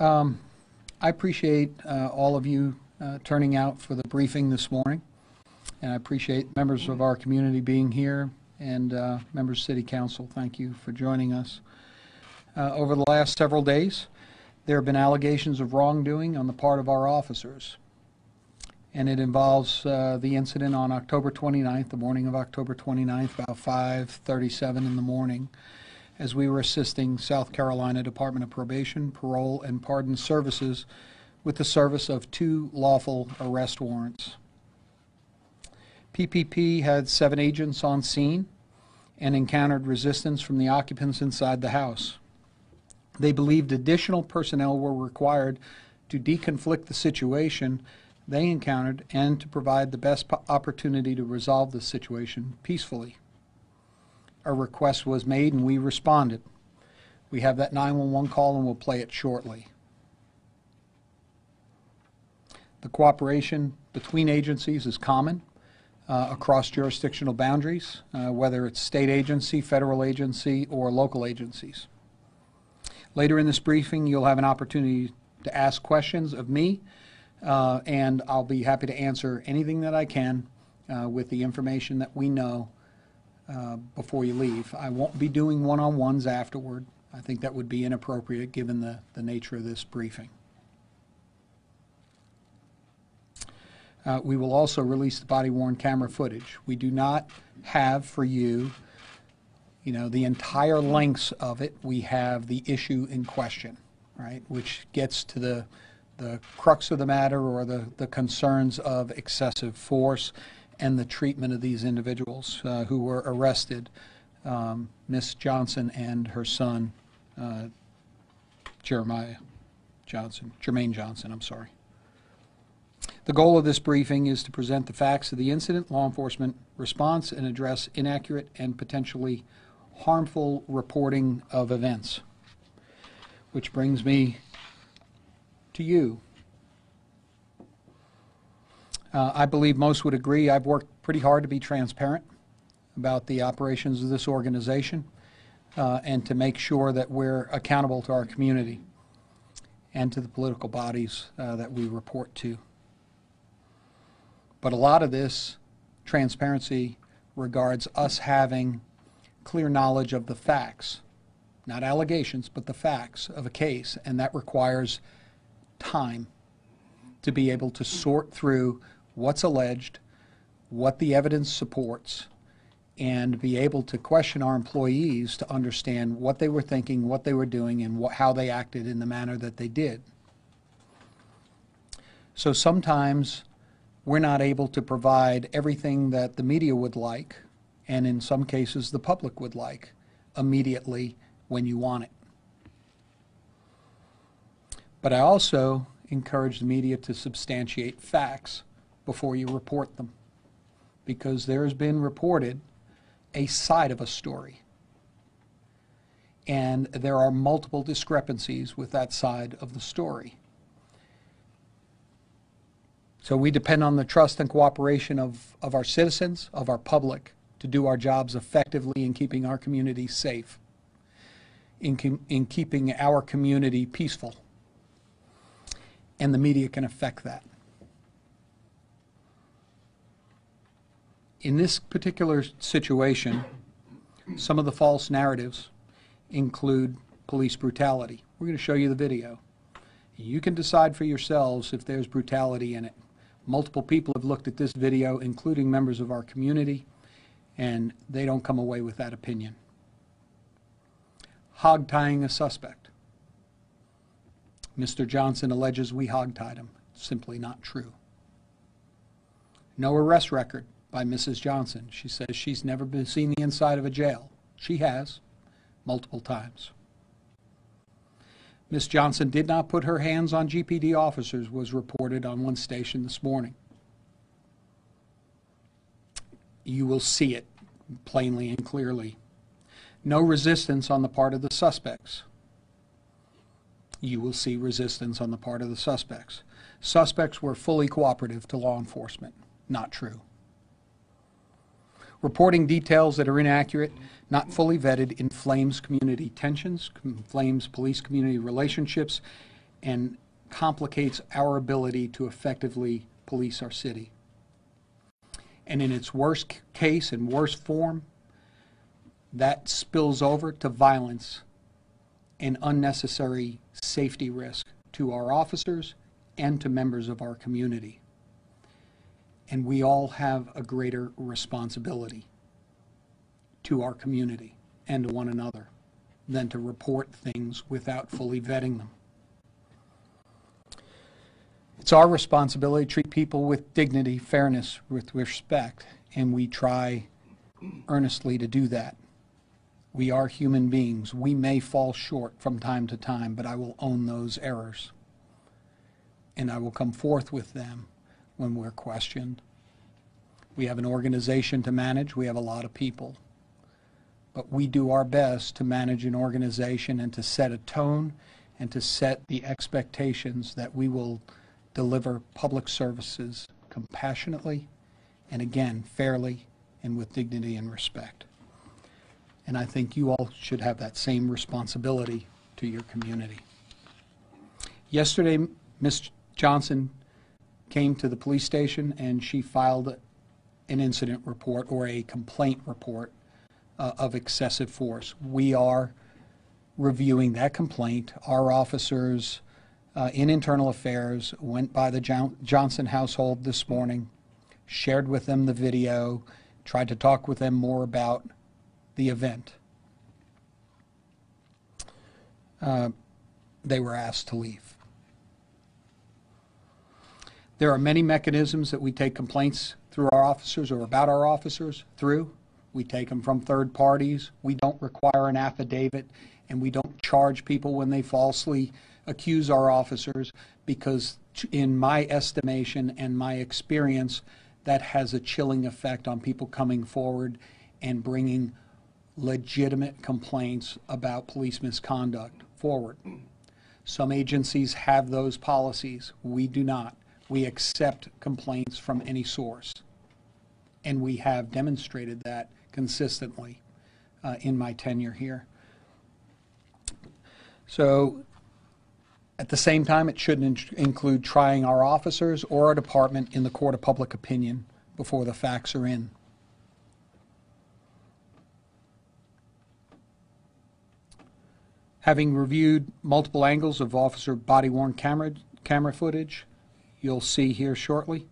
I appreciate all of you turning out for the briefing this morning, and I appreciate members of our community being here, and members of City Council. Thank you for joining us. Over the last several days, there have been allegations of wrongdoing on the part of our officers, and it involves the incident on October 29th, the morning of October 29th, about 5:37 in the morning, as we were assisting South Carolina Department of Probation, Parole, and Pardon Services with the service of 2 lawful arrest warrants. PPP had 7 agents on scene and encountered resistance from the occupants inside the house. They believed additional personnel were required to deconflict the situation they encountered and to provide the best opportunity to resolve the situation peacefully. A request was made and we responded. We have that 911 call and we'll play it shortly. The cooperation between agencies is common across jurisdictional boundaries, whether it's state agency, federal agency, or local agencies. Later in this briefing, you'll have an opportunity to ask questions of me, and I'll be happy to answer anything that I can with the information that we know before you leave. I won't be doing one-on-ones afterward. I think that would be inappropriate given the nature of this briefing. We will also release the body-worn camera footage. We do not have for you, the entire lengths of it. We have the issue in question, right, which gets to the crux of the matter, or the concerns of excessive force and the treatment of these individuals who were arrested, Miss Johnson and her son, Jermaine Johnson, I'm sorry. The goal of this briefing is to present the facts of the incident, law enforcement response, and address inaccurate and potentially harmful reporting of events. Which brings me to you. I believe most would agree I've worked pretty hard to be transparent about the operations of this organization and to make sure that we're accountable to our community and to the political bodies that we report to. But a lot of this transparency regards us having clear knowledge of the facts, not allegations, but the facts of a case, and that requires time to be able to sort through what's alleged, what the evidence supports, and be able to question our employees to understand what they were thinking, what they were doing, and how they acted in the manner that they did. So sometimes we're not able to provide everything that the media would like, and in some cases the public would like, immediately when you want it. But I also encourage the media to substantiate facts before you report them, because there has been reported a side of a story, and there are multiple discrepancies with that side of the story. So we depend on the trust and cooperation of our citizens, of our public, to do our jobs effectively in keeping our community safe, in keeping our community peaceful. And the media can affect that. In this particular situation, some of the false narratives include police brutality. We're going to show you the video. You can decide for yourselves if there's brutality in it. Multiple people have looked at this video, including members of our community, and they don't come away with that opinion. Hog-tying a suspect. Mr. Johnson alleges we hog-tied him. Simply not true. No arrest record by Mrs. Johnson. She says she's never seen the inside of a jail. She has, multiple times. Ms. Johnson did not put her hands on GPD officers, was reported on one station this morning. You will see it plainly and clearly. No resistance on the part of the suspects. You will see resistance on the part of the suspects. Suspects were fully cooperative to law enforcement. Not true. Reporting details that are inaccurate, not fully vetted, inflames community tensions, inflames police-community relationships, and complicates our ability to effectively police our city. And in its worst case and worst form, that spills over to violence and unnecessary safety risk to our officers and to members of our community. And we all have a greater responsibility to our community and to one another than to report things without fully vetting them. It's our responsibility to treat people with dignity, fairness, with respect, and we try earnestly to do that. We are human beings. We may fall short from time to time, but I will own those errors. And I will come forth with them when we're questioned. We have an organization to manage. We have a lot of people. But we do our best to manage an organization and to set a tone and to set the expectations that we will deliver public services compassionately and, again, fairly and with dignity and respect. And I think you all should have that same responsibility to your community. Yesterday, Ms. Johnson came to the police station and she filed an incident report or a complaint report of excessive force. We are reviewing that complaint. Our officers in Internal Affairs went by the Johnson household this morning, shared with them the video, tried to talk with them more about the event. They were asked to leave. There are many mechanisms that we take complaints through our officers or about our officers through. We take them from third parties. We don't require an affidavit, and we don't charge people when they falsely accuse our officers because, in my estimation and my experience, that has a chilling effect on people coming forward and bringing legitimate complaints about police misconduct forward. Some agencies have those policies. We do not. We accept complaints from any source. And we have demonstrated that consistently in my tenure here. So at the same time, it shouldn't include trying our officers or our department in the court of public opinion before the facts are in. Having reviewed multiple angles of officer body-worn camera footage, you'll see here shortly,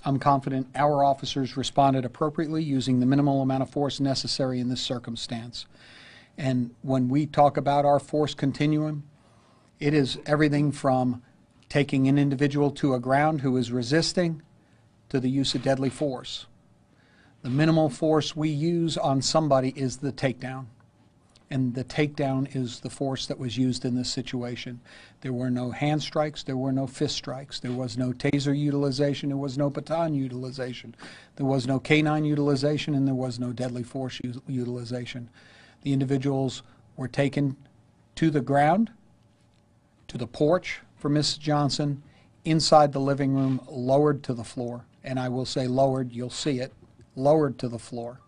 I'm confident our officers responded appropriately using the minimal amount of force necessary in this circumstance. And when we talk about our force continuum, it is everything from taking an individual to a ground who is resisting to the use of deadly force. The minimal force we use on somebody is the takedown. And the takedown is the force that was used in this situation. There were no hand strikes, there were no fist strikes, there was no taser utilization, there was no baton utilization, there was no canine utilization, and there was no deadly force utilization. The individuals were taken to the ground, to the porch for Mrs. Johnson, inside the living room, lowered to the floor. And I will say lowered, you'll see it, lowered to the floor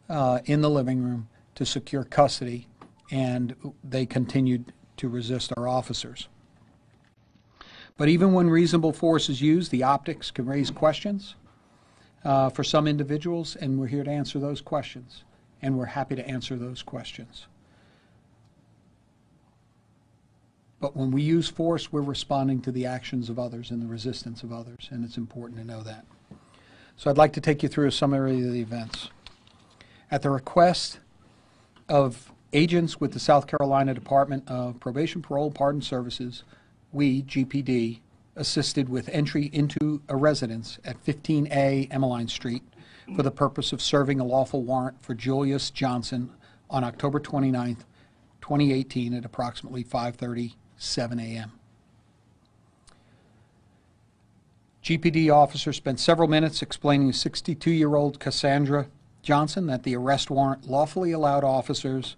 in the living room to secure custody, and they continued to resist our officers. But even when reasonable force is used, the optics can raise questions for some individuals, and we're here to answer those questions, and we're happy to answer those questions. But when we use force, we're responding to the actions of others and the resistance of others, and it's important to know that. So I'd like to take you through a summary of the events. At the request of agents with the South Carolina Department of Probation, Parole, Pardon Services, we, GPD, assisted with entry into a residence at 15A Emmeline Street for the purpose of serving a lawful warrant for Julius Johnson on October 29th, 2018 at approximately 5:37 a.m. GPD officers spent several minutes explaining to 62-year-old Cassandra Johnson that the arrest warrant lawfully allowed officers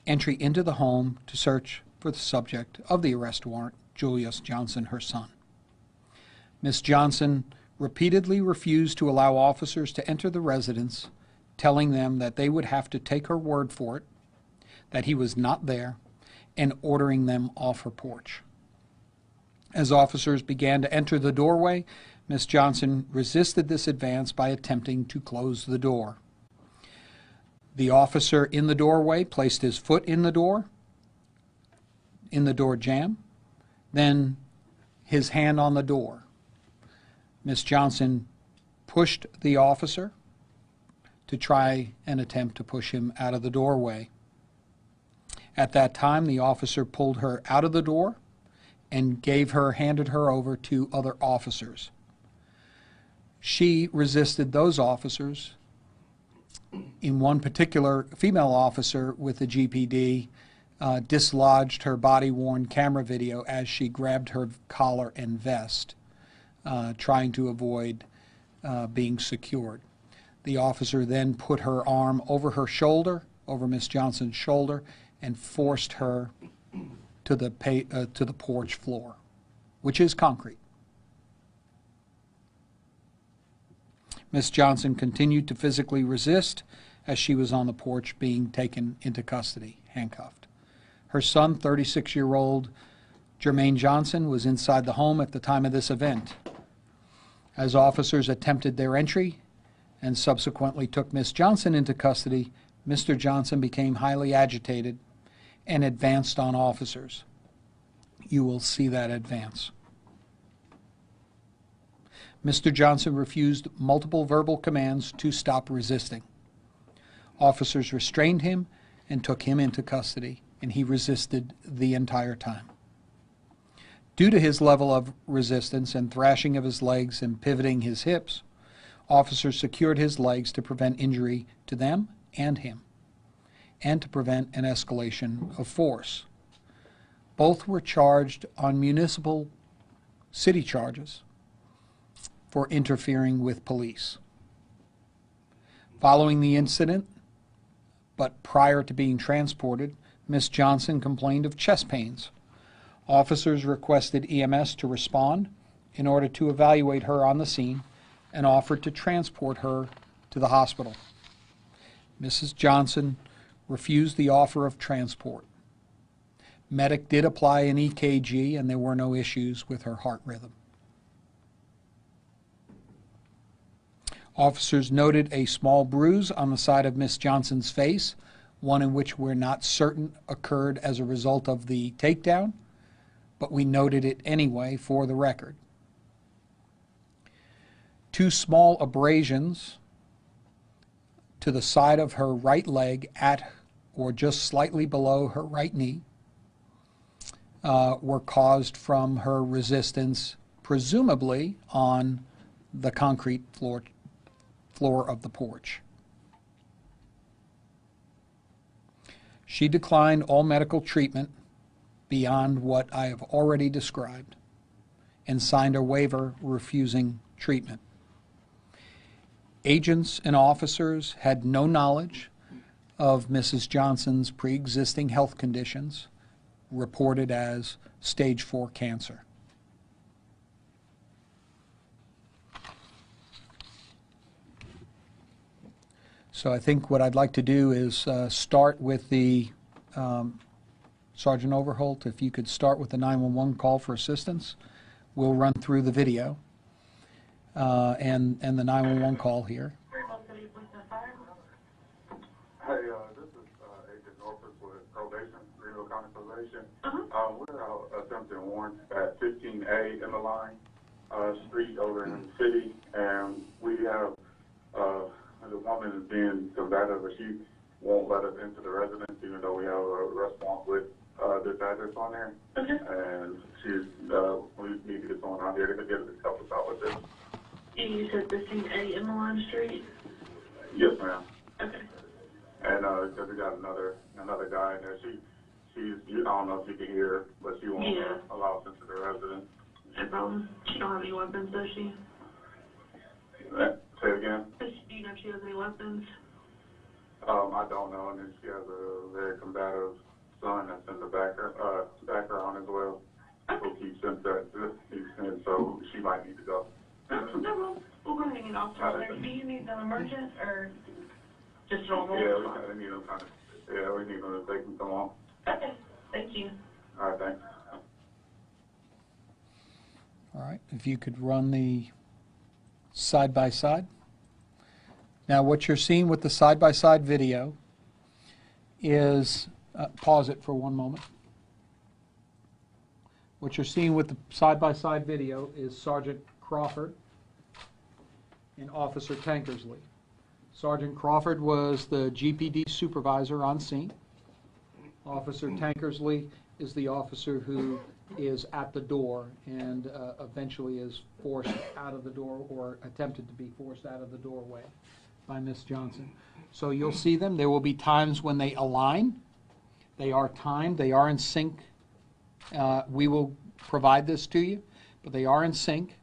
entry into the home to search for the subject of the arrest warrant, Julius Johnson, her son. Ms. Johnson repeatedly refused to allow officers to enter the residence, telling them that they would have to take her word for it, that he was not there, and ordering them off her porch. As officers began to enter the doorway, Miss Johnson resisted this advance by attempting to close the door. The officer in the doorway placed his foot in the door jamb, then his hand on the door. Miss Johnson pushed the officer to try and attempt to push him out of the doorway. At that time, the officer pulled her out of the door and handed her over to other officers. She resisted those officers. In one particular, female officer with the GPD dislodged her body-worn camera video as she grabbed her collar and vest, trying to avoid being secured. The officer then put her arm over her shoulder, over Miss Johnson's shoulder, and forced her to the porch floor, which is concrete. Miss Johnson continued to physically resist as she was on the porch being taken into custody, handcuffed. Her son, 36-year-old Jermaine Johnson, was inside the home at the time of this event. As officers attempted their entry and subsequently took Miss Johnson into custody, Mr. Johnson became highly agitated and advanced on officers. You will see that advance. Mr. Johnson refused multiple verbal commands to stop resisting. Officers restrained him and took him into custody, and he resisted the entire time. Due to his level of resistance and thrashing of his legs and pivoting his hips, officers secured his legs to prevent injury to them and him, and to prevent an escalation of force. Both were charged on municipal city charges for interfering with police. Following the incident, but prior to being transported, Miss Johnson complained of chest pains. Officers requested EMS to respond in order to evaluate her on the scene and offered to transport her to the hospital. Mrs. Johnson refused the offer of transport. Medic did apply an EKG, and there were no issues with her heart rhythm. Officers noted a small bruise on the side of Miss Johnson's face, one in which we're not certain occurred as a result of the takedown, but we noted it anyway for the record. 2 small abrasions to the side of her right leg at or just slightly below her right knee were caused from her resistance, presumably on the concrete floor of the porch. She declined all medical treatment beyond what I have already described and signed a waiver refusing treatment. Agents and officers had no knowledge of Mrs. Johnson's pre-existing health conditions, reported as stage 4 cancer. So I think what I'd like to do is start with the Sergeant Overholt, if you could start with the 911 call for assistance. We'll run through the video and the 911 call here. Hey, this is Agent Norfolk with Probation, Greenville County Probation. We're out attempting warrants at 15A in the line street over in the city, and we have the woman is being combative, but she won't let us into the residence, even though we have a restaurant with this address on there. Okay. And she's, we need to get someone out here to get us to help us out with this. And you said 15A in the line street? Yes, ma'am. Okay. And because we got another guy in there. She's I don't know if you can hear, but she won't allow us into the residence. No problem. She don't have any weapons, does she? Say it again? Do you know if she has any weapons? I don't know, and then she has a very combative son that's in the background as well. Okay. Who keeps in so she might need to go. No problem. We'll go ahead and get off to her. Do you need them emergent or just normal? Yeah, we need them we need them if they can come on. Okay. Thank you. if you could run the side-by-side. Now, what you're seeing with the side-by-side video is, pause it for one moment. What you're seeing with the side-by-side video is Sergeant Crawford and Officer Tankersley. Sergeant Crawford was the GPD supervisor on scene. Officer Tankersley is the officer who is at the door and eventually is forced out of the door, or attempted to be forced out of the doorway by Miss Johnson. So you'll see them. There will be times when they align. They are timed. They are in sync. We will provide this to you, but they are in sync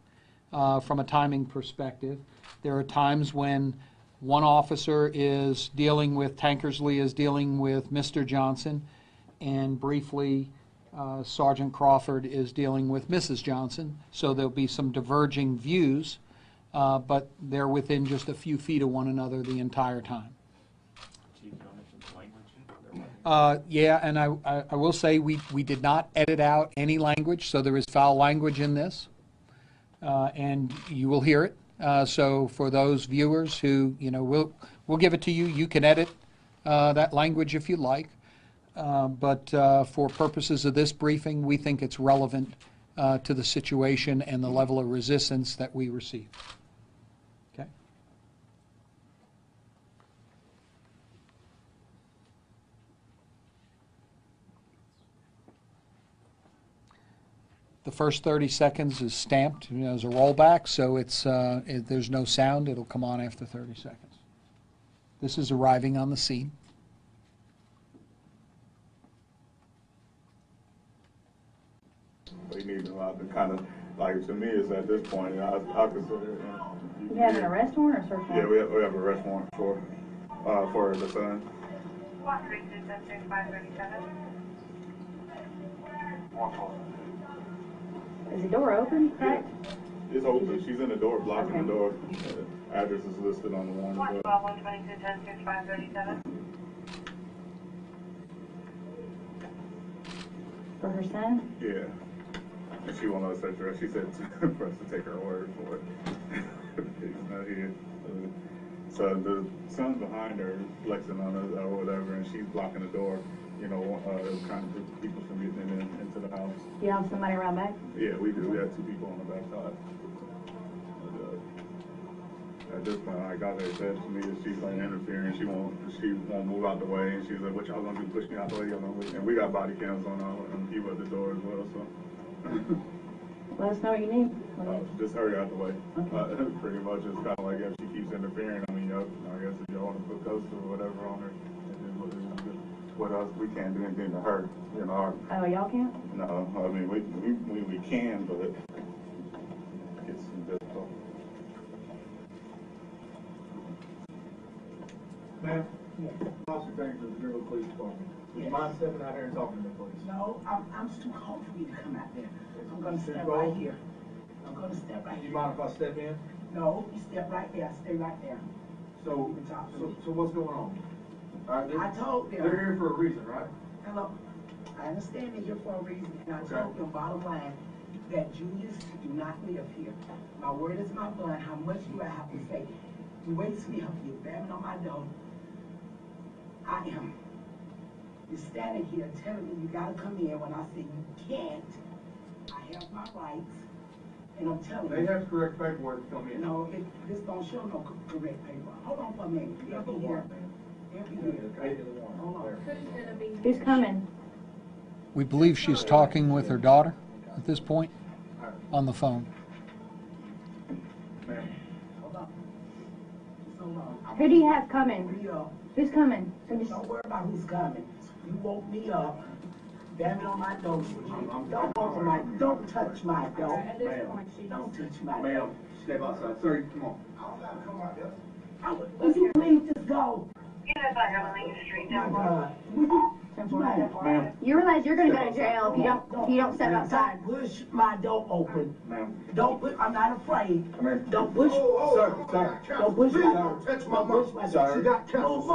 from a timing perspective. There are times when one officer is dealing with, Tankersley is dealing with Mr. Johnson, and briefly Sergeant Crawford is dealing with Mrs. Johnson. So there'll be some diverging views, but they're within just a few feet of one another the entire time. Yeah, and I will say we did not edit out any language, so there is foul language in this, and you will hear it. So for those viewers who, we'll give it to you. You can edit that language if you like, but for purposes of this briefing, we think it's relevant to the situation and the level of resistance that we receive. Okay. The first 30 seconds is stamped as a rollback, so if there's no sound, it'll come on after 30 seconds. This is arriving on the scene. We need a lot to kind of, like, to me, it's at this point, I consider it. You have an arrest warrant or search warrant? Yeah, we have an arrest warrant for the son. Is the door open, correct? It's open. She's in the door, blocking the door. Address is listed on the warrant. For her son? Yeah. And she won't let us search her. She said for us to take her word for it. He's not here. So the son's behind her, flexing on us or whatever, and she's blocking the door. Trying to keep people from getting into the house. You have somebody around back? Yeah, we do. We have two people on the back side. At this point, like I said to me, that she's like interfering. She won't move out the way. And she's like, "What y'all gonna do? Push me out the way?" And we got body cams on people at the door as well. So Let us know what you need. just hurry out the way. Okay. Pretty much, it's kind of like if she keeps interfering. I mean, I guess if y'all want to put coats or whatever on her, with us, we can't do anything to her. Oh, y'all can't? No, I mean we can, but it's difficult. Ma'am? Yes. Officer James of the Greenville Police Department. Would you mind stepping out here and talking to the police? No, I'm too cold for me to come out there. I'm gonna step right here. I'm gonna step right Do you here. mind if I step in? No, you step right there, stay right there. So, You can talk to me. so what's going on? All right, I told they're them, here for a reason, right? hello, I understand they're here for a reason, and I told them bottom line, that juniors do not live here. My word is my bond, how much do I have to say? You wait till me up here, banging on my door. I am. You're standing here telling me you gotta come in when I say you can't. I have my rights, and I'm telling you. They have correct paperwork to come in. No, this don't show no correct paper. Hold on for a minute. They'll be here. They'll be here. Hold on. Who's coming? We believe she's talking with her daughter at this point on the phone. Hold on. Just hold on. Who do you have coming? Me up. Who's coming? Don't worry about who's coming. You woke me up. Banging on my door. Don't open my, don't touch my door. Don't touch my door. Ma'am, step outside. Sir, come on. I don't gotta come out there. Would you please just go? Get us out here on Main Street, My God. Would you question for No, you. ma'am. You realize you're gonna go to jail if you don't step outside. Don't push my door open. Ma'am. Don't put, I'm not afraid. Come here. Don't push. Sir, sir. Don't push my Sir. door. Touch my Don't mom. push my door. Sir. She got cancer. Sir. Don't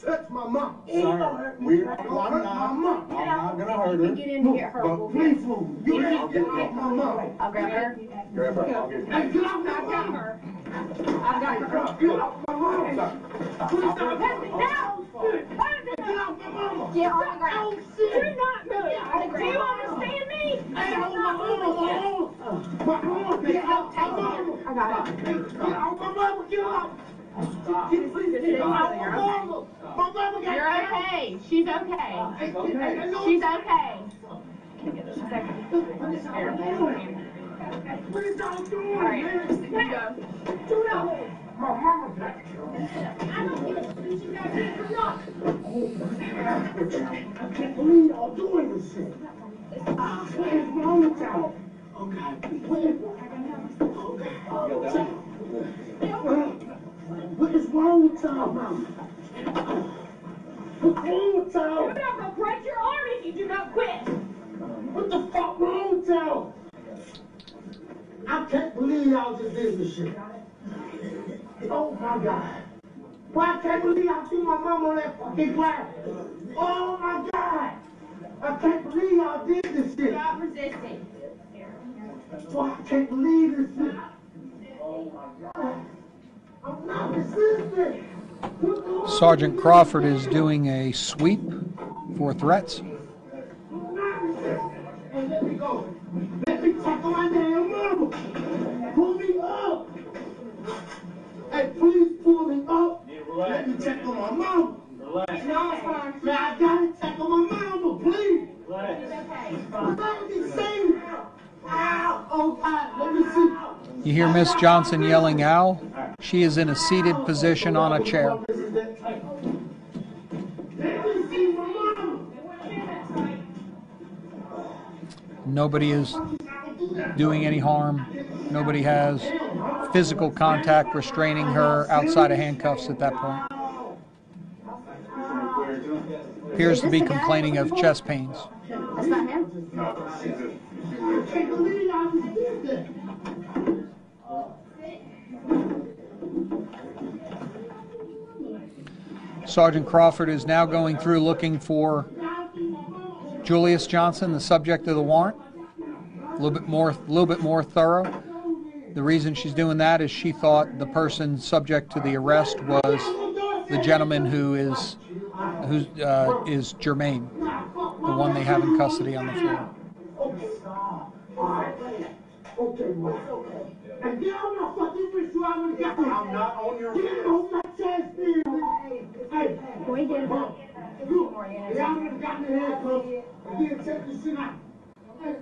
touch my mom. Sir, I'm not gonna hurt You her. get in to get her. But Please move. You I'll ain't get get her. off my mom. I'll grab her. Grab her, I'll get Hey, her. get off my mom. I've got her. Get off my mom. Sir. Please don't touch No! me. Get off my mama. Get on the ground. Oh, shit. Do not move. Do you understand me? Hey, hold my mama. My mama. Get off my mama. I got it. Get off my mama. Get off. Get off my mama. My mama got You're cancer. okay. She's okay. She's okay. Please don't do it, All right, man. you go. Do that. My mama got cancer. I don't give a shit. She got cancer or not. I can't believe y'all doing this shit. What is wrong with y'all? Oh, God. What is wrong with y'all, Mama? What's wrong with y'all? You're not gonna break your arm if you do not quit. What the fuck wrong with y'all? I can't believe y'all just did this shit. Oh my God. Why I can't believe I threw my mom on that fucking glass. Oh my God. I can't believe y'all did this shit. Stop resisting. Why I can't believe this shit. Oh my God. I'm not resisting. What's wrong with Sergeant you? Crawford is doing a sweep for threats. I'm not resisting. Hey, let me go. Let me check on my damn mama. Pull me up. Hey, please pull me up. Let me check on my mama. Relax. No, it's fine. Man, I gotta check on my mama, please. Relax. She's okay. Let me see. Ow. Oh, God. Let me see. You hear Miss Johnson yelling, "Ow." She is in a seated position on a chair. Let me see my mama. Nobody is doing any harm. Nobody has physical contact restraining her outside of handcuffs at that point. Appears to be complaining of chest pains. That's not him? I can't believe I just did that. Sergeant Crawford is now going through looking for Julius Johnson, the subject of the warrant. A little bit more thorough. The reason she's doing that is she thought the person subject to the arrest was the gentleman who is Jermaine, the one they have in custody on the floor. Okay, boy. And get on my fucking wrist so I would get I'm not on your Get wrist. on my chest, man. Hey, Can we get look, y'all would have gotten the handcuffs and then check this shit out. Hey.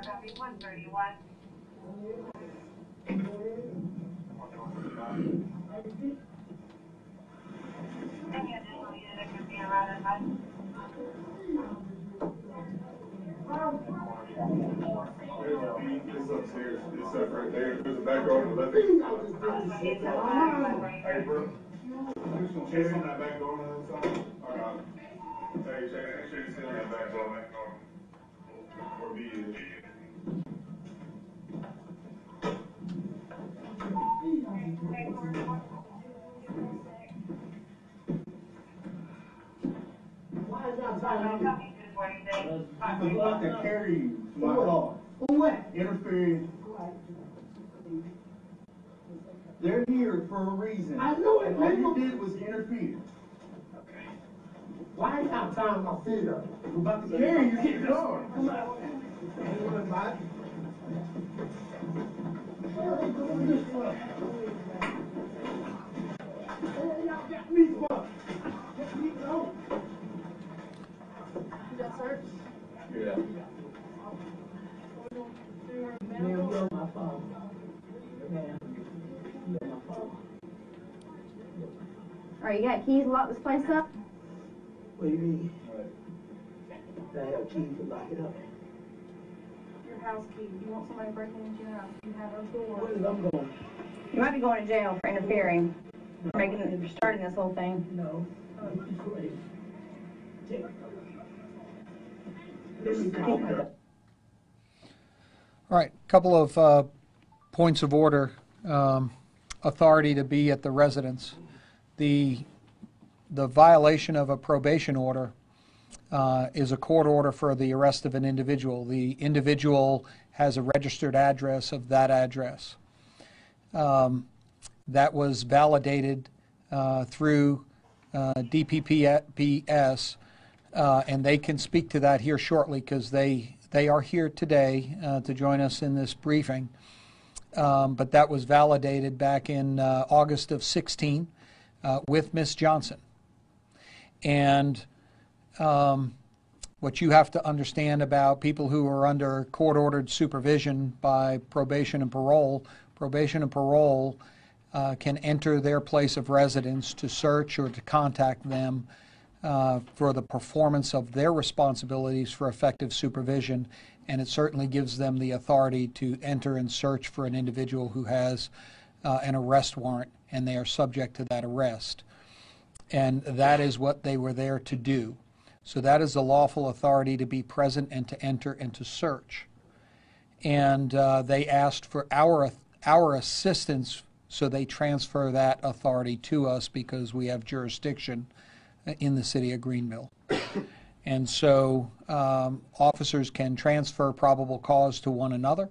Copy 131. Any additional unit that could be around at night? It's upstairs. It's up right there. There's a back door on the left. Hey, bro. You just gonna chase on that back door on the other side? I got it. Hey, Shay, make sure you sit on that back door. Or be it. Why is y'all trying to Copy 246. I'm about to carry you to my car. Who what? Interfering. They're here for a reason. I know it, And all man. you did was interfere. Why is y'all tying my feet up? I'm about to carry you to the car. Come on. Ain't worried about it. What are they doing this for? What y'all got me for? Let me go. You got search? Yeah. Man, you're my father. Man, you're my father. All right, you got keys to lock this place up? What do you mean? I have keys to lock it up. Your house key. You want somebody breaking into your house? You have those doors. Where is I'm going? You might be going to jail for interfering, for starting this whole thing. No. Go ahead. Take it. Let me call my doctor. All right, couple of points of order. Authority to be at the residence. The violation of a probation order is a court order for the arrest of an individual. The individual has a registered address of that address. That was validated through DPPS, and they can speak to that here shortly because they are here today to join us in this briefing. But that was validated back in August of 16 with Ms. Johnson. And what you have to understand about people who are under court-ordered supervision by probation and parole can enter their place of residence to search or to contact them for the performance of their responsibilities for effective supervision, and it certainly gives them the authority to enter and search for an individual who has an arrest warrant and they are subject to that arrest. And that is what they were there to do. So that is the lawful authority to be present and to enter and to search. And they asked for our assistance, so they transfer that authority to us because we have jurisdiction in the city of Greenville. And so officers can transfer probable cause to one another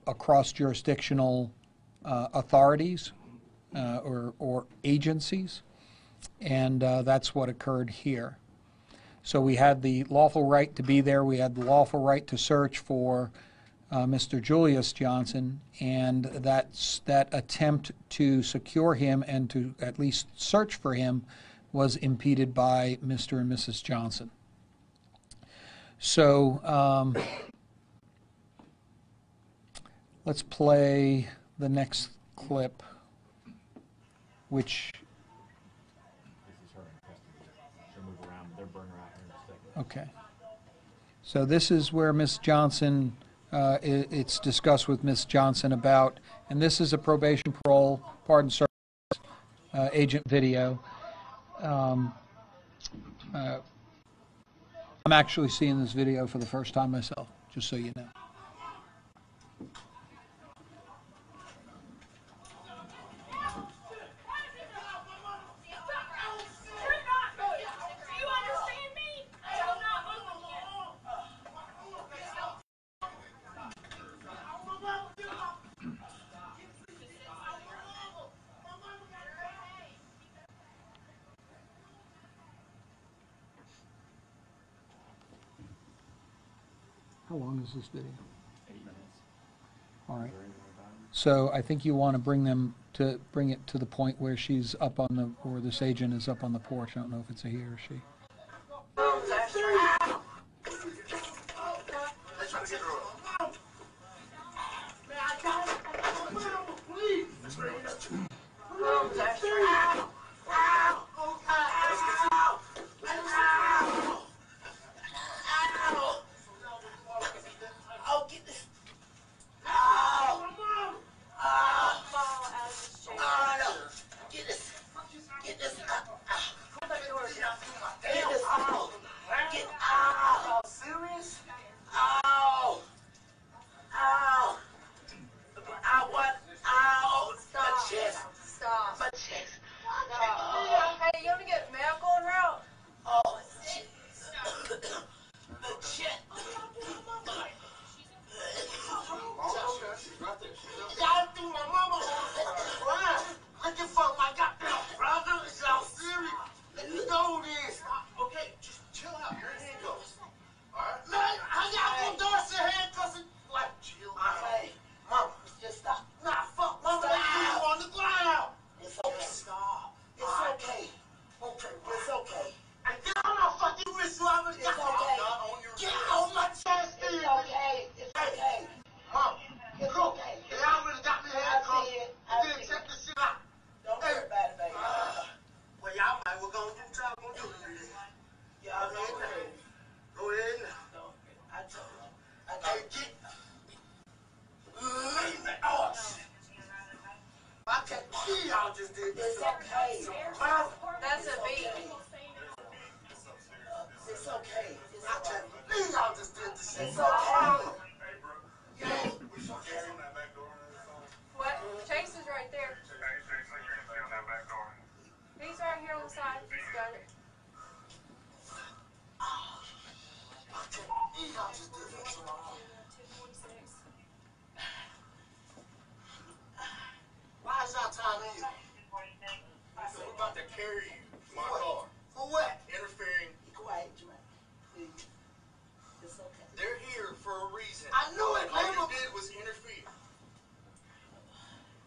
across jurisdictional authorities or agencies, and that's what occurred here. So we had the lawful right to be there, we had the lawful right to search for Mr. Julius Johnson, and that attempt to secure him and to at least search for him was impeded by Mr. and Mrs. Johnson. So let's play the next clip, which... This is her in custody. She'll move around, but they'll bring her out here in a second. Okay. So this is where Ms. Johnson, it's discussed with Ms. Johnson about, and this is a probation parole, pardon service agent video. I'm actually seeing this video for the first time myself, just so you know. How long is this video? 8 minutes. All right. So I think you want to bring it to the point where she's up on the, or this agent is up on the porch. I don't know if it's a he or she. Get on Please. It's okay. They're here for a reason. I knew it, All man. you did was interfere.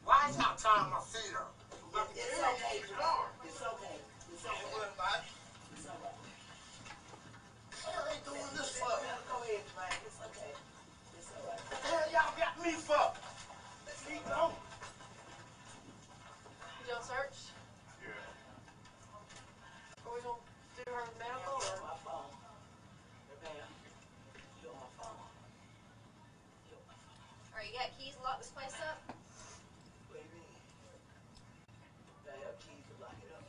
Why is y'all tying my feet up? It's okay, John. It's okay. It's okay. What about it? It's okay. What are they doing this for? Go ahead, man. It's okay. It's all right. What the hell y'all got me for? Let me go. Did y'all search? Yeah. Are we gonna do her medical You're or? on my phone. Ma'am, you're on my phone. You're on my phone. Alright, you got keys to lock this place up? What do you mean? I have keys to lock it up.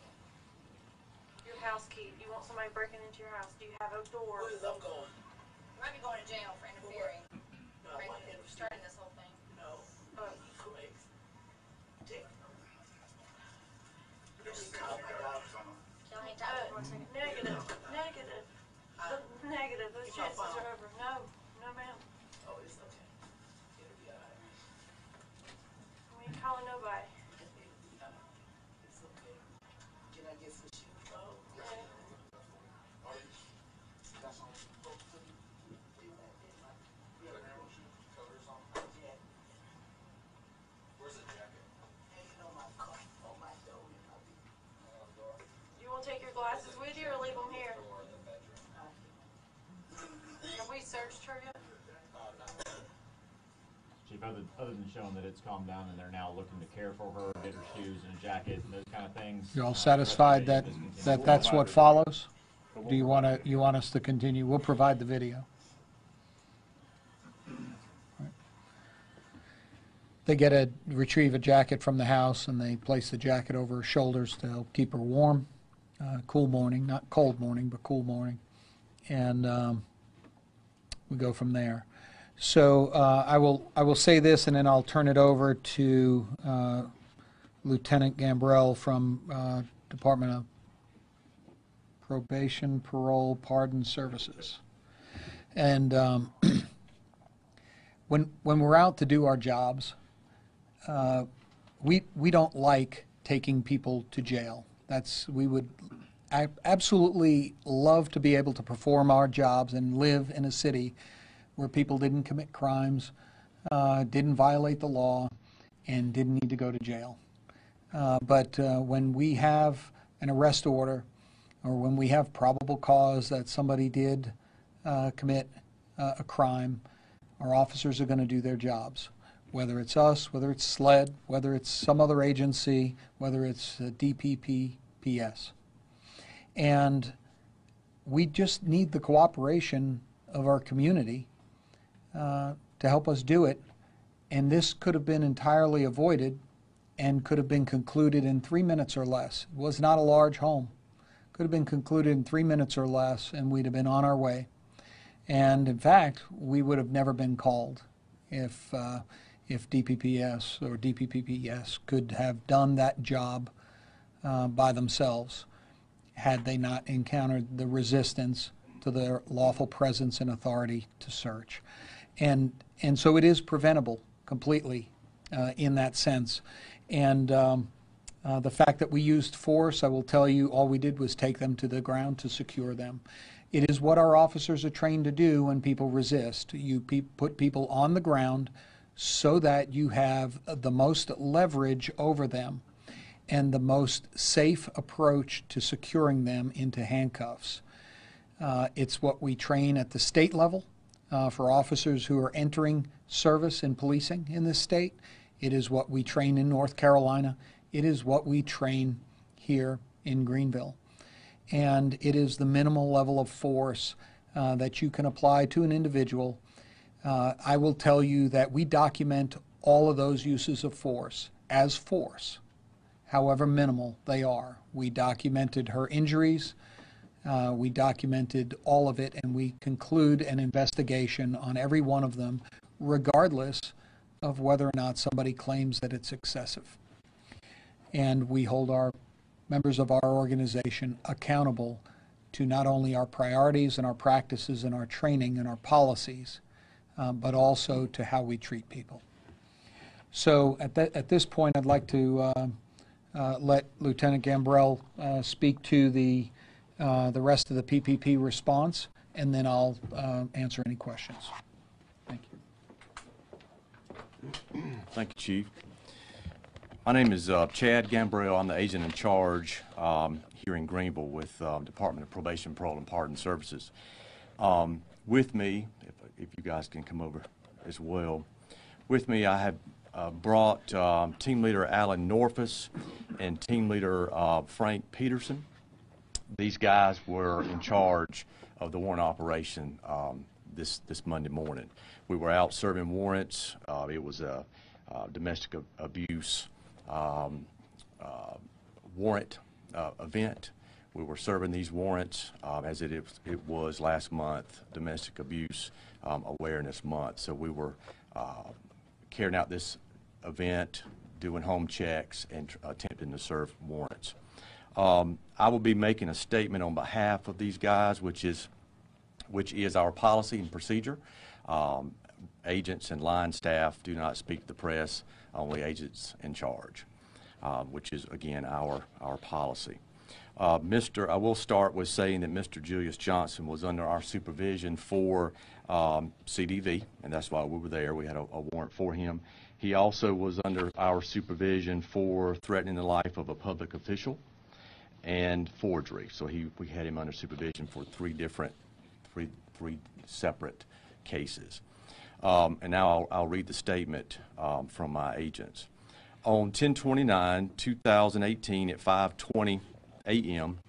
Your house key. You want somebody breaking into your house? Do you have a door? Where is I'm going? You might be going to jail for interfering. No, I want him to Starting this whole thing. No. Oh. He's crazy. Take Just Oh my God. Y'all hang tight for 1 second. Negative. Negative. Negative. Those It's my chances phone. are over. No. No, ma'am. Oh, it's okay. It'll be all right. We ain't calling nobody. It'll be all right. It's okay. Can I get some shoes? Oh, Yeah. Where's the jacket? hanging on my car, on my door, in my You want to take your glasses with you or leave them here? Have we searched her yet? Chief, other than showing that it's calmed down and they're now looking to care for her, get her shoes and a jacket and those kind of things. You're all satisfied that, that's what follows? Do you want us to continue? We'll provide the video. Right. They retrieve a jacket from the house and they place the jacket over her shoulders to help keep her warm. Cool morning, not cold morning, but cool morning. And we go from there. So I will say this, and then I'll turn it over to Lieutenant Gambrell from Department of Probation, Parole, Pardon Services. And when we're out to do our jobs, we don't like taking people to jail. We would absolutely love to be able to perform our jobs and live in a city where people didn't commit crimes, didn't violate the law, and didn't need to go to jail. But when we have an arrest order, or when we have probable cause that somebody did commit a crime, our officers are going to do their jobs. Whether it's us, whether it's SLED, whether it's some other agency, whether it's DPPS. And we just need the cooperation of our community to help us do it. And this could have been entirely avoided and could have been concluded in 3 minutes or less. It was not a large home. Could have been concluded in 3 minutes or less, and we'd have been on our way. And in fact, we would have never been called if DPPS or DPPS could have done that job by themselves had they not encountered the resistance to their lawful presence and authority to search. And so it is preventable completely in that sense. And the fact that we used force, I will tell you, all we did was take them to the ground to secure them. It is what our officers are trained to do when people resist. You put people on the ground so that you have the most leverage over them and the most safe approach to securing them into handcuffs. It's what we train at the state level for officers who are entering service in policing in this state. It is what we train in North Carolina. It is what we train here in Greenville. And it is the minimal level of force that you can apply to an individual. I will tell you that we document all of those uses of force as force, however minimal they are. We documented her injuries. We documented all of it, and we conclude an investigation on every one of them, regardless of whether or not somebody claims that it's excessive. And we hold our members of our organization accountable to not only our priorities and our practices and our training and our policies, but also to how we treat people. So at this point, I'd like to let Lieutenant Gambrell speak to the rest of the PPP response, and then I'll answer any questions. Thank you. Thank you, Chief. My name is Chad Gambrell. I'm the agent in charge here in Greenville with Department of Probation, Parole, and Pardon Services. With me, if you guys can come over as well, with me I have brought Team Leader Alan Norfus and Team Leader Frank Peterson. These guys were in charge of the warrant operation this Monday morning. We were out serving warrants. It was a domestic abuse warrant event. We were serving these warrants as it was last month, Domestic Abuse Awareness Month. So we were carrying out this event, doing home checks, and attempting to serve warrants. I will be making a statement on behalf of these guys, which is our policy and procedure. Agents and line staff do not speak to the press, only agents in charge, which is, again, our policy. I will start with saying that Mr. Julius Johnson was under our supervision for CDV, and that's why we were there. We had a warrant for him. He also was under our supervision for threatening the life of a public official and forgery. So we had him under supervision for three separate cases. And now I'll read the statement from my agents. On 10/29/2018 at 5:20 a.m.,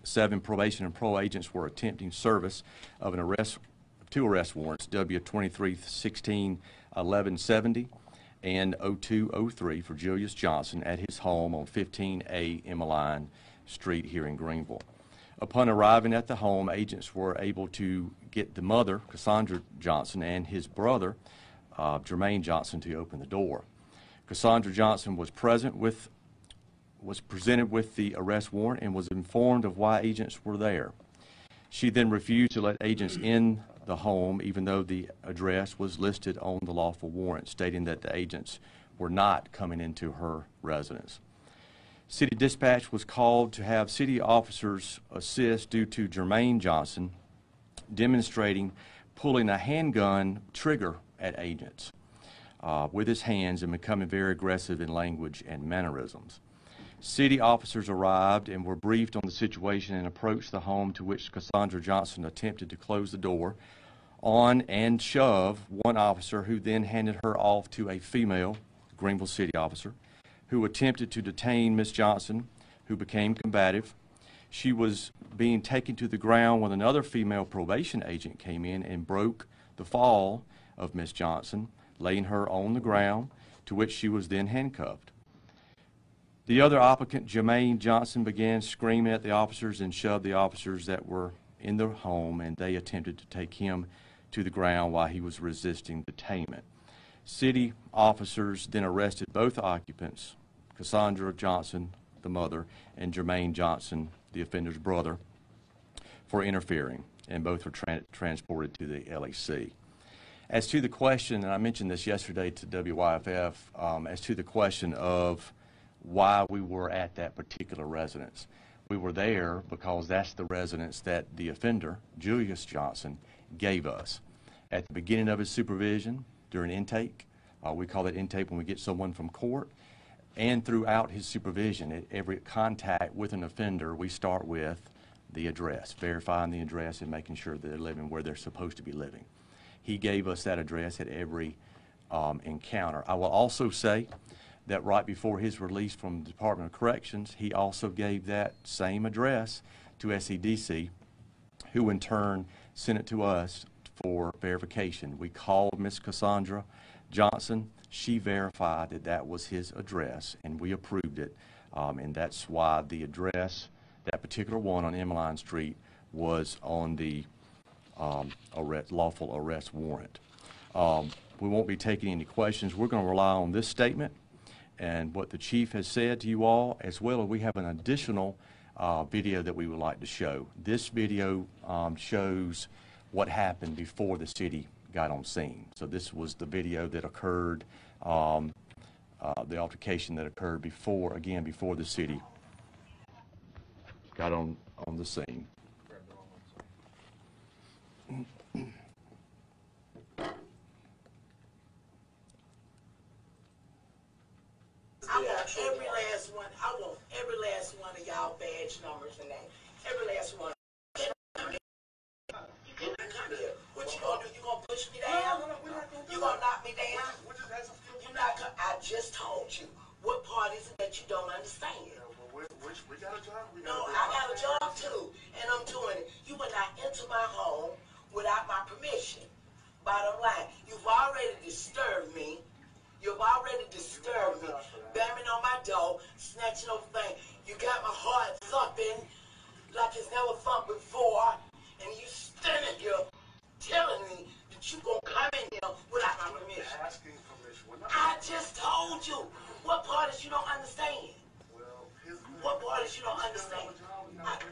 7 probation and parole agents were attempting service of two arrest warrants, W-2316-1170 and 0203 for Julius Johnson at his home on 15A Emmeline Street here in Greenville. Upon arriving at the home, agents were able to get the mother, Cassandra Johnson, and his brother, Jermaine Johnson, to open the door. Cassandra Johnson was presented with the arrest warrant and was informed of why agents were there. She then refused to let agents in the home, even though the address was listed on the lawful warrant, stating that the agents were not coming into her residence. City dispatch was called to have city officers assist due to Jermaine Johnson demonstrating pulling a handgun trigger at agents with his hands and becoming very aggressive in language and mannerisms. City officers arrived and were briefed on the situation and approached the home, to which Cassandra Johnson attempted to close the door on and shove one officer, who then handed her off to a female Greenville City officer who attempted to detain Ms. Johnson, who became combative. She was being taken to the ground when another female probation agent came in and broke the fall of Ms. Johnson, laying her on the ground, to which she was then handcuffed. The other applicant, Jermaine Johnson, began screaming at the officers and shoved the officers that were in the home, and they attempted to take him to the ground while he was resisting detainment. City officers then arrested both occupants, Cassandra Johnson, the mother, and Jermaine Johnson, the offender's brother, for interfering, and both were transported to the LAC. As to the question, and I mentioned this yesterday to WYFF, as to the question of why we were at that particular residence. We were there because that's the residence that the offender, Julius Johnson, gave us. At the beginning of his supervision, during intake, we call it intake when we get someone from court, and throughout his supervision, at every contact with an offender, we start with the address, verifying the address and making sure that they're living where they're supposed to be living. He gave us that address at every encounter. I will also say that right before his release from the Department of Corrections, he also gave that same address to SEDC, who in turn sent it to us for verification. We called Miss Cassandra Johnson. She verified that that was his address, and we approved it, and that's why the address, that particular one on Emmeline Street, was on the lawful arrest warrant. We won't be taking any questions. We're going to rely on this statement and what the chief has said to you all, as well as we have an additional video that we would like to show. This video shows what happened before the city got on scene. So this was the video that occurred, the altercation that occurred before the city got on the scene. every last one. I want every last one of y'all badge numbers and that. Every last one. You cannot come here. What you gonna do? You gonna push me down? You gonna knock me down? You not. I just told you. What part is it that you don't understand? We got a job. No, I got a job too, and I'm doing it. You will not enter my home without my permission. Bottom line, you've already disturbed me. You've already disturbed me. Banging on my door, snatching over things. You got my heart thumping like it's never thumped before, and you standing here telling me that you gonna come in here without my permission. Asking permission. I just told you. What part is you don't understand? What part is you don't understand?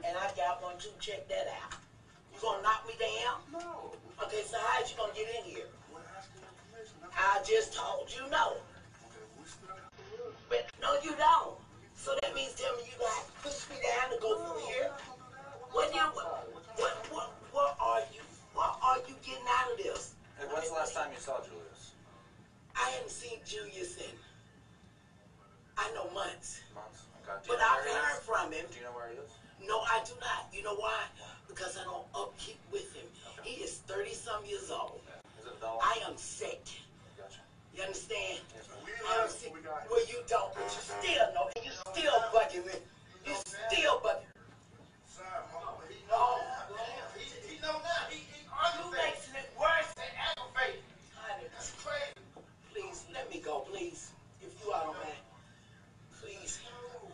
And I got one too. Check that out. You gonna knock me down? No. Okay, so how is you gonna get in here? We're asking your permission. I just told you no. Okay, we still have to look. But no, you don't. So that means tell me you gotta push me down to go from here. What are you getting out of this? Hey, when's the last time you saw Julius? I haven't seen Julius in, I know months. Months? Okay. But I've heard from him. Do you know where he is? No, I do not. You know why? Because I don't upkeep with him. Okay. He is 30-some years old. Is it a dollar? I am sick. Gotcha. You understand? Yes, ma'am. I am sick. Well, you don't, but you still know. And you still bugging me. You still bugging. Sir, he No. He know now. He You aggravated. making it worse. They aggravated. Honey, That's crazy. please, let me go, please. If you are don't mind. Please.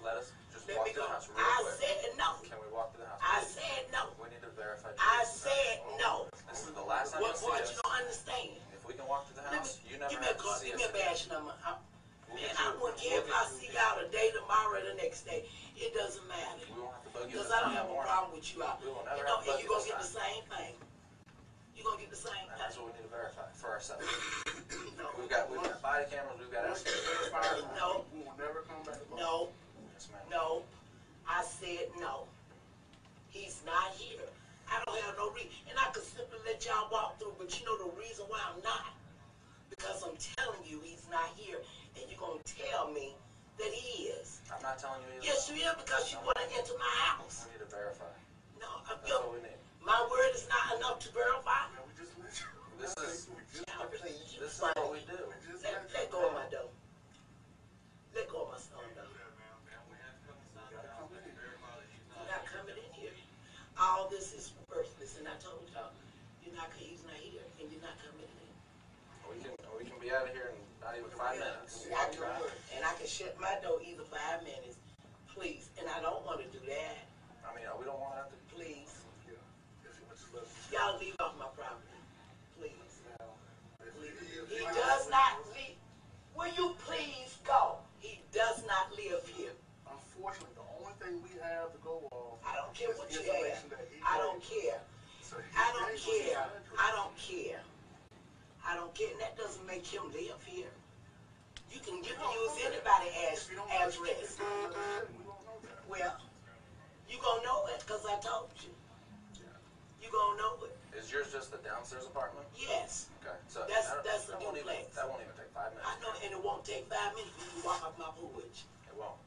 Let us just Let walk me to go. the house real I quick. said no. Can we walk to the house? I said no. We need to verify. I Julius. said no. This is the last time What you'll part see you us. don't understand? If we can walk to the Let me, house, you never give me have a to call, see give us me a again. badge number. We'll Man, get I you- wouldn't care if I see y'all today, tomorrow, or the next day. It doesn't matter. We won't have to bug you Because this I don't time have a morning. problem with you out. We will You never know, have to and bug you're you going to this get the time. same thing. You're going to get the same And that's thing. what we need to verify for ourselves. No. We've got body cameras, we've got everything. No. We will never come back. No. Yes, ma'am. No. I said no. He's not here. I don't have no reason. And I could simply let y'all walk through, but you know the reason why I'm not? Because I'm telling you he's not here, and you're going to tell me that he is. I'm not telling you either. Yes, you is, because you want to enter my house. We need to verify. No, That's what we need. my word is not enough to verify. We just let you. This is Child, please, you this is funny. what we do. Let go of my dough. Let go of my stone dough. You're not coming in here. All this is worthless, and I told y'all, he's not here, and you're not coming in. We can be out of here in not even 5 minutes. And I can shut my door either 5 minutes, please. And I don't want to do that, I mean, we don't want to have to. please. Y'all leave off my property, please. He does not live. Will you please go? He does not live here. Unfortunately, the only thing we have to go off. I don't care is what you information have. that he I don't gave. care. So he I don't gave us care. his address. I don't care. I don't care. And that doesn't make him live here. You can use anybody's If you don't address. we don't know that. Well, you gonna know it because I told you. You gonna know it. Is yours just the downstairs apartment? Yes. Okay. So That's that the won't even, duplex. that won't even take 5 minutes. I know, and it won't take 5 minutes for you to walk off my porch. It won't.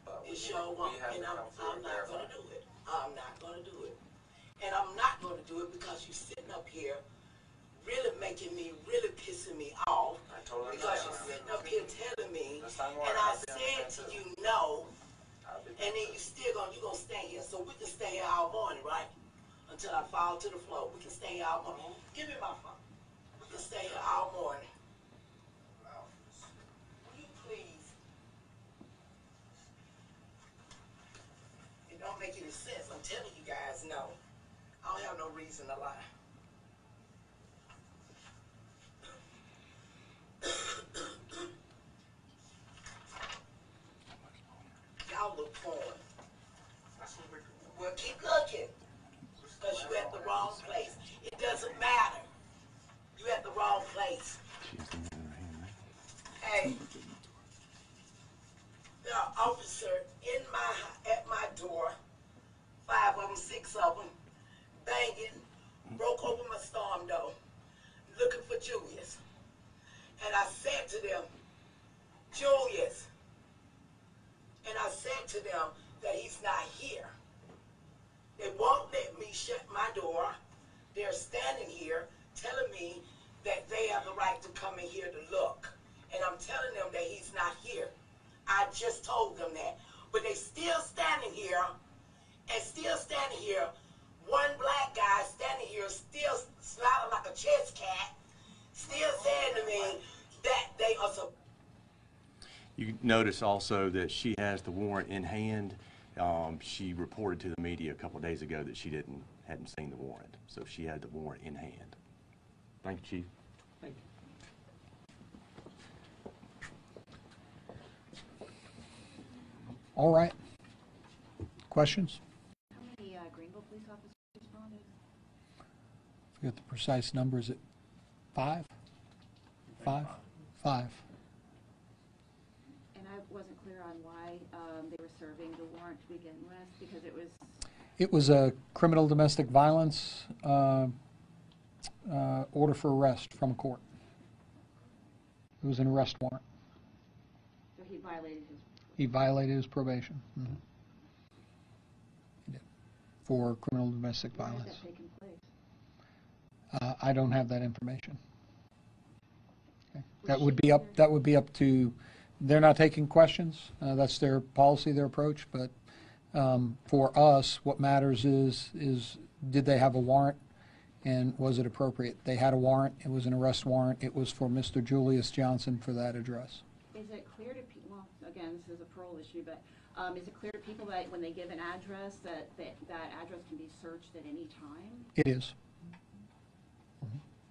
But It sure won't, we have and to I'm come through not and verify. gonna do it. I'm not gonna do it. And I'm not gonna do it because you're sitting up here really making me, really pissing me off. I totally Because understand. you're sitting up here telling me, This time and I said to you no, I'll be and then you gonna stay here. So we can stay here all morning, right? Until I fall to the floor. We can stay here all morning. Give me my phone. We can stay here all morning. Will you please? It don't make any sense. I'm telling you guys no. I don't have no reason to lie. Y'all look foreign. Well, keep looking. Because you at the wrong place. It doesn't matter. You at the wrong place. Hey. The officer at my door, 5 of them, 6 of them, banging, broke here. They won't let me shut my door. They're standing here telling me that they have the right to come in here to look. And I'm telling them that he's not here. I just told them that. But they still standing here, and still standing here. One black guy standing here, still smiling like a chess cat, still saying to me that they are so. You notice also that she has the warrant in hand. She reported to the media a couple of days ago that she hadn't seen the warrant, so she had the warrant in hand. Thank you, Chief. Thank you. All right. Questions? How many Greenville police officers responded? I forget the precise number. Is it 5? 5? 5. And I wasn't clear on why they were serving the warrant to begin with, because It was a criminal domestic violence order for arrest from a court. It was an arrest warrant. so he violated his. He violated his probation. Mm-hmm. He did. For criminal domestic Why violence. is that taking place? I don't have that information. Okay. That would be up. That would be up to. They're not taking questions. That's their policy, their approach. But for us, what matters is did they have a warrant, and was it appropriate? They had a warrant. It was an arrest warrant. It was for Mr. Julius Johnson for that address. Is it clear to people? Well, again, this is a parole issue, but is it clear to people that when they give an address, that address can be searched at any time? It is.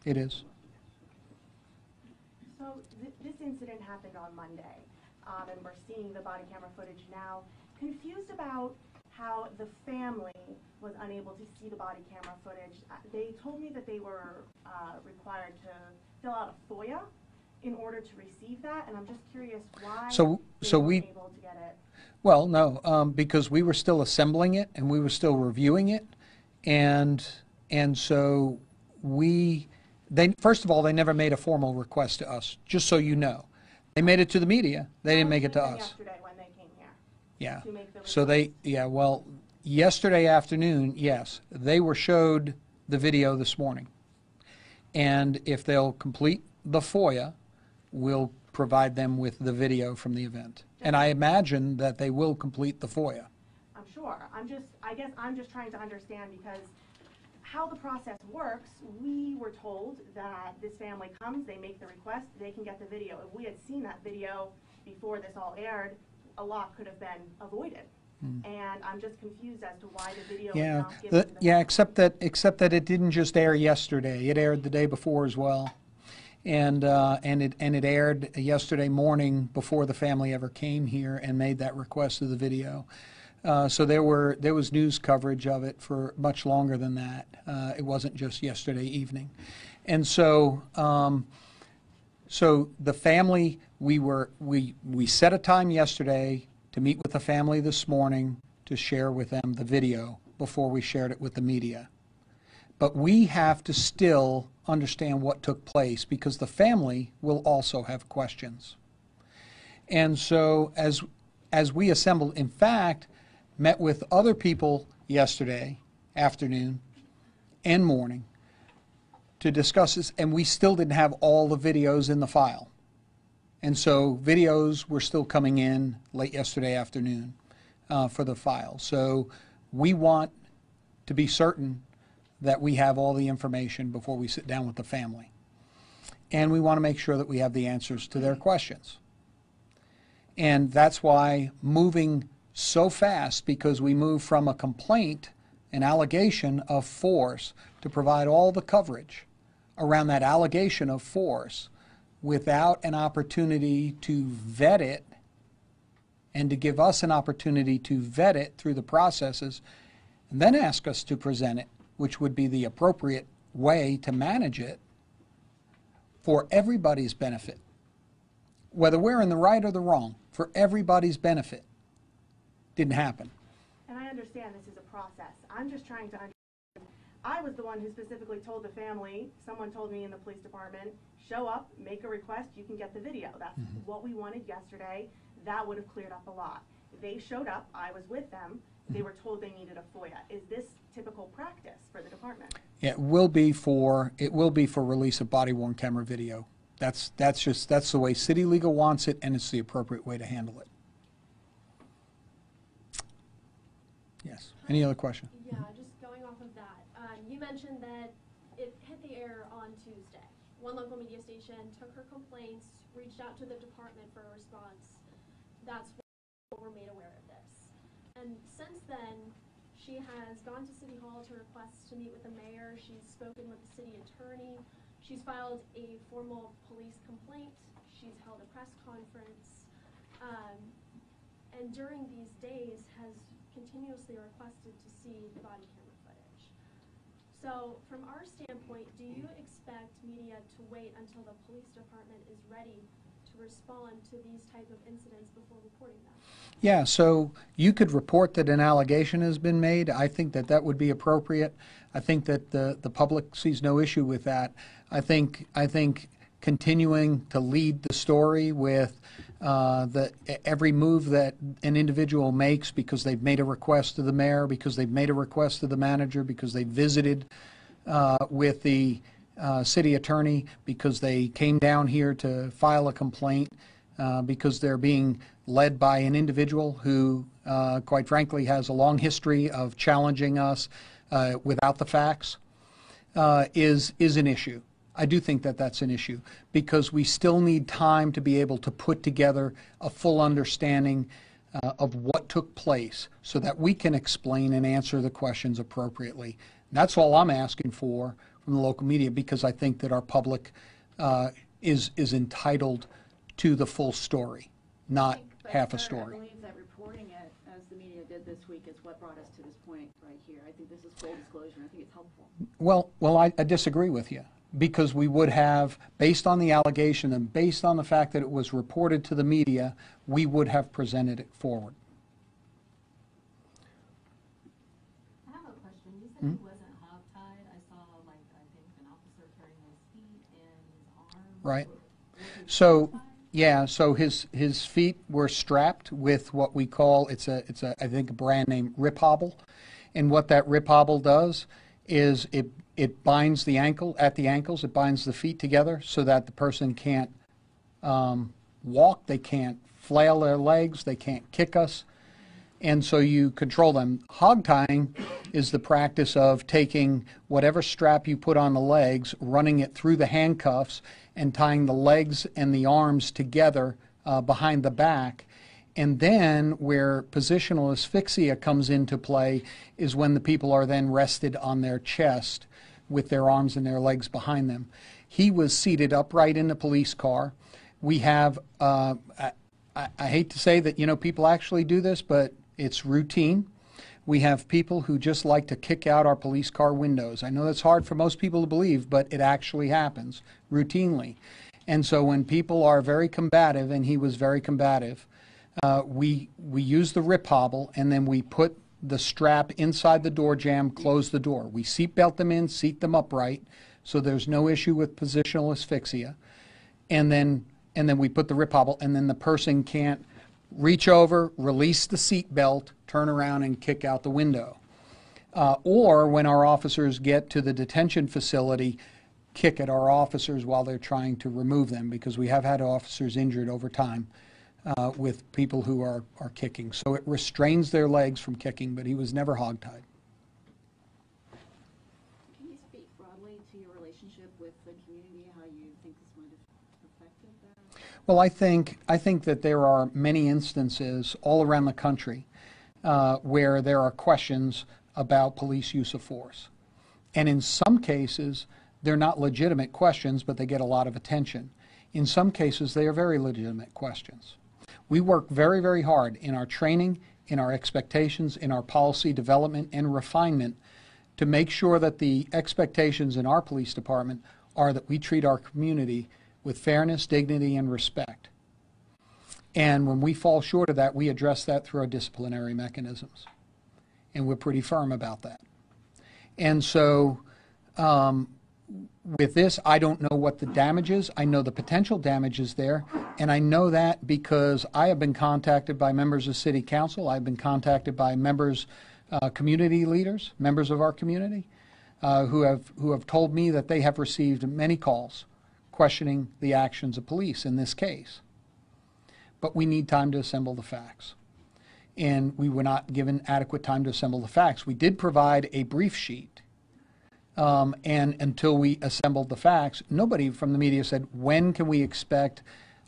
It is. So this incident happened on Monday, and we're seeing the body camera footage now. Confused about how the family was unable to see the body camera footage. They told me that they were required to fill out a FOIA in order to receive that, and I'm just curious why they weren't able to get it. Well, no, because we were still assembling it and we were still reviewing it, and so first of all, they never made a formal request to us, just so you know. They made it to the media. They didn't make it to us. Yesterday when they came here. Yeah. To make the So well, yesterday afternoon, yes, they were showed the video this morning. And if they'll complete the FOIA, we'll provide them with the video from the event. And I imagine that they will complete the FOIA. I'm sure. I guess I'm just trying to understand, because how the process works, we were told that this family comes, they make the request, they can get the video. If we had seen that video before this all aired, a lot could have been avoided. And I'm just confused as to why the video was not given to the except that it didn't just air yesterday. It aired the day before as well. And it aired yesterday morning before the family ever came here and made that request of the video. So there was news coverage of it for much longer than that. It wasn't just yesterday evening. And so so the family, we set a time yesterday to meet with the family this morning to share with them the video before we shared it with the media. But we have to still understand what took place, because the family will also have questions. And so as we assembled, in fact, met with other people yesterday afternoon and morning to discuss this, and we still didn't have all the videos in the file. And so videos were still coming in late yesterday afternoon for the file. So we want to be certain that we have all the information before we sit down with the family. And we want to make sure that we have the answers to their questions. And that's why moving so fast, because we move from a complaint, an allegation of force, to provide all the coverage around that allegation of force without an opportunity to vet it and to give us an opportunity to vet it through the processes and then ask us to present it, which would be the appropriate way to manage it for everybody's benefit, whether we're in the right or the wrong, for everybody's benefit. Didn't happen. And I understand this is a process. I'm just trying to understand. I was the one who specifically told the family, someone told me in the police department, show up, make a request, you can get the video. That's what we wanted yesterday. That would have cleared up a lot. They showed up, I was with them, they were told they needed a FOIA. Is this typical practice for the department? Yeah, it will be for release of body-worn camera video. That's the way city legal wants it, and it's the appropriate way to handle it. Yes. Any other question? Yeah, just going off of that. You mentioned that it hit the air on Tuesday. One local media station took her complaints, reached out to the department for a response. That's when we're made aware of this. And since then, she has gone to City Hall to request to meet with the mayor. She's spoken with the city attorney. She's filed a formal police complaint. She's held a press conference. And during these days has continuously requested to see the body camera footage. So from our standpoint, do you expect media to wait until the police department is ready to respond to these type of incidents before reporting them? Yeah, so you could report that an allegation has been made. I think that that would be appropriate. I think that the public sees no issue with that. I think continuing to lead the story with every move that an individual makes because they've made a request to the mayor, because they've made a request to the manager, because they visited with the city attorney, because they came down here to file a complaint, because they're being led by an individual who, quite frankly, has a long history of challenging us without the facts, is an issue. I do think that that's an issue because we still need time to be able to put together a full understanding of what took place so that we can explain and answer the questions appropriately. That's all I'm asking for from the local media because I think that our public is entitled to the full story, not half a story. I believe that reporting it, as the media did this week, is what brought us to this point right here. I think this is full disclosure. I think it's helpful. Well, I disagree with you because we would have, based on the allegation and based on the fact that it was reported to the media, we would have presented it forward. I have a question. You said he wasn't hogtied. I saw, like, I think an officer carrying his feet and his arms. Right. So, yeah, so his feet were strapped with what we call, it's a I think a brand name, Rip Hobble. And what that Rip Hobble does is it binds the ankle, at the ankles, it binds the feet together so that the person can't walk, they can't flail their legs, they can't kick us, and so you control them. Hog tying is the practice of taking whatever strap you put on the legs, running it through the handcuffs, and tying the legs and the arms together behind the back. And then where positional asphyxia comes into play is when the people are then rested on their chest with their arms and their legs behind them. He was seated upright in the police car. We have, I hate to say that, you know, people actually do this, but it's routine. We have people who just like to kick out our police car windows. I know that's hard for most people to believe, but it actually happens routinely. And so when people are very combative, and he was very combative, we use the Rip Hobble, and then we put the strap inside the door jamb, close the door. We seat belt them in, seat them upright, so there's no issue with positional asphyxia. And then we put the Rip Hobble, and then the person can't reach over, release the seat belt, turn around and kick out the window. Or when our officers get to the detention facility, kick at our officers while they're trying to remove them, because we have had officers injured over time with people who are kicking. So it restrains their legs from kicking, but he was never hogtied. Can you speak broadly to your relationship with the community, how you think this might have affected that? Well, I think that there are many instances all around the country where there are questions about police use of force. And in some cases, they're not legitimate questions, but they get a lot of attention. In some cases, they are very legitimate questions. We work very, very hard in our training, in our expectations, in our policy development and refinement to make sure that the expectations in our police department are that we treat our community with fairness, dignity, and respect. And when we fall short of that, we address that through our disciplinary mechanisms. And we're pretty firm about that. And so with this, I don't know what the damage is. I know the potential damage is there, and I know that because I have been contacted by members of City Council. I've been contacted by members, community leaders, members of our community, who have told me that they have received many calls questioning the actions of police in this case. But we need time to assemble the facts. And we were not given adequate time to assemble the facts. We did provide a brief sheet, and until we assembled the facts, nobody from the media said, when can we expect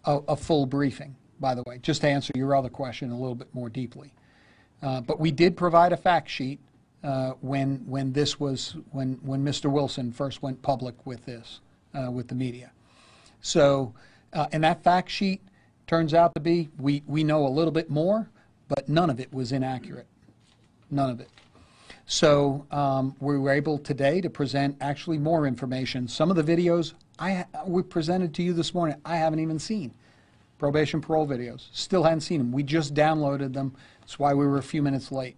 a full briefing, by the way, just to answer your other question a little bit more deeply. But we did provide a fact sheet when Mr. Wilson first went public with this, with the media. So, and that fact sheet turns out to be, we know a little bit more, but none of it was inaccurate. None of it. So we were able today to present actually more information. Some of the videos we presented to you this morning, I haven't even seen. Probation parole videos. Still hadn't seen them. We just downloaded them. That's why we were a few minutes late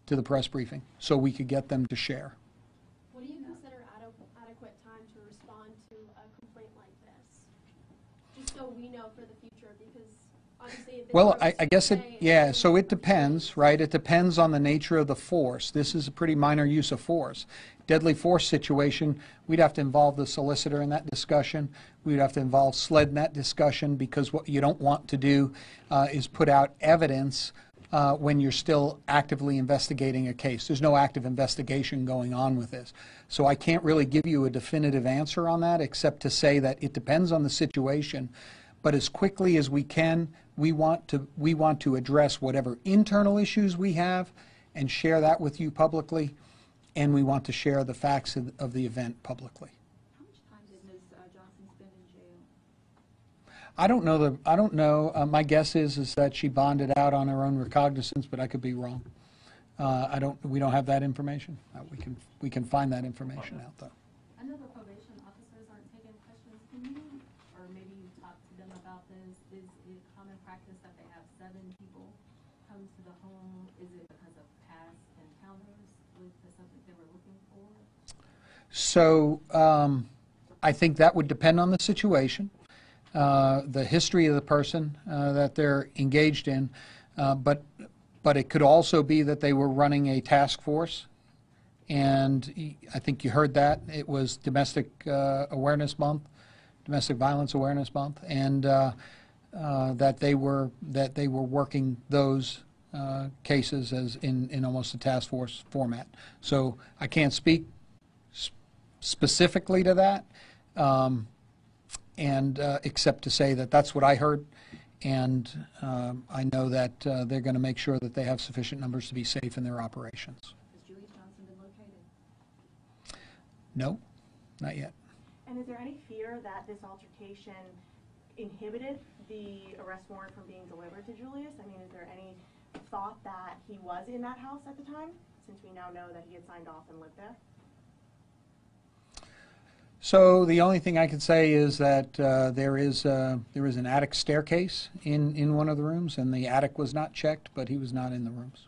to the press briefing, so we could get them to share. What do you consider adequate time to respond to a complaint like this? Just so we know for the future, because obviously if Well, I guess yeah, so it depends, right? It depends on the nature of the force. This is a pretty minor use of force. Deadly force situation, we'd have to involve the solicitor in that discussion. We'd have to involve SLED in that discussion, because what you don't want to do is put out evidence when you're still actively investigating a case. There's no active investigation going on with this. So I can't really give you a definitive answer on that, except to say that it depends on the situation. But as quickly as we can, we want to address whatever internal issues we have and share that with you publicly, and we want to share the facts of the event publicly. How much time did Ms. Johnson spend in jail? I don't know. My guess is that she bonded out on her own recognizance, but I could be wrong. We don't have that information. We can find that information out though. I know the probation officers aren't taking questions. Can you, or maybe you talk to them about this? Is it common practice that they have 7 people come to the home? Is it because of past encounters with the subject they were looking for? So I think that would depend on the situation, the history of the person that they're engaged in, but it could also be that they were running a task force, and I think you heard that. It was Domestic Awareness Month, Domestic Violence Awareness Month, and that they were working those cases as in almost a task force format. So I can't speak specifically to that, except to say that that's what I heard, and I know that they're going to make sure that they have sufficient numbers to be safe in their operations. Has Julius Johnson been located? No, not yet. And is there any fear that this altercation inhibited the arrest warrant from being delivered to Julius? I mean, is there any thought that he was in that house at the time, since we now know that he had signed off and lived there? So the only thing I can say is that there is an attic staircase in one of the rooms, and the attic was not checked, but he was not in the rooms.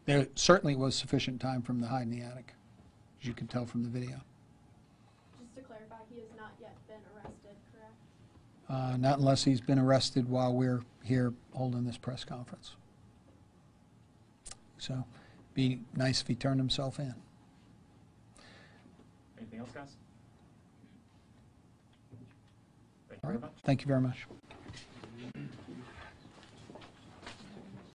There certainly was sufficient time for him to hide in the attic, as you can tell from the video. Just to clarify, he has not yet been arrested, correct? Not unless he's been arrested while we're here holding this press conference. So be nice if he turned himself in. Anything else, guys? Thank you All very right. much. Thank you very much.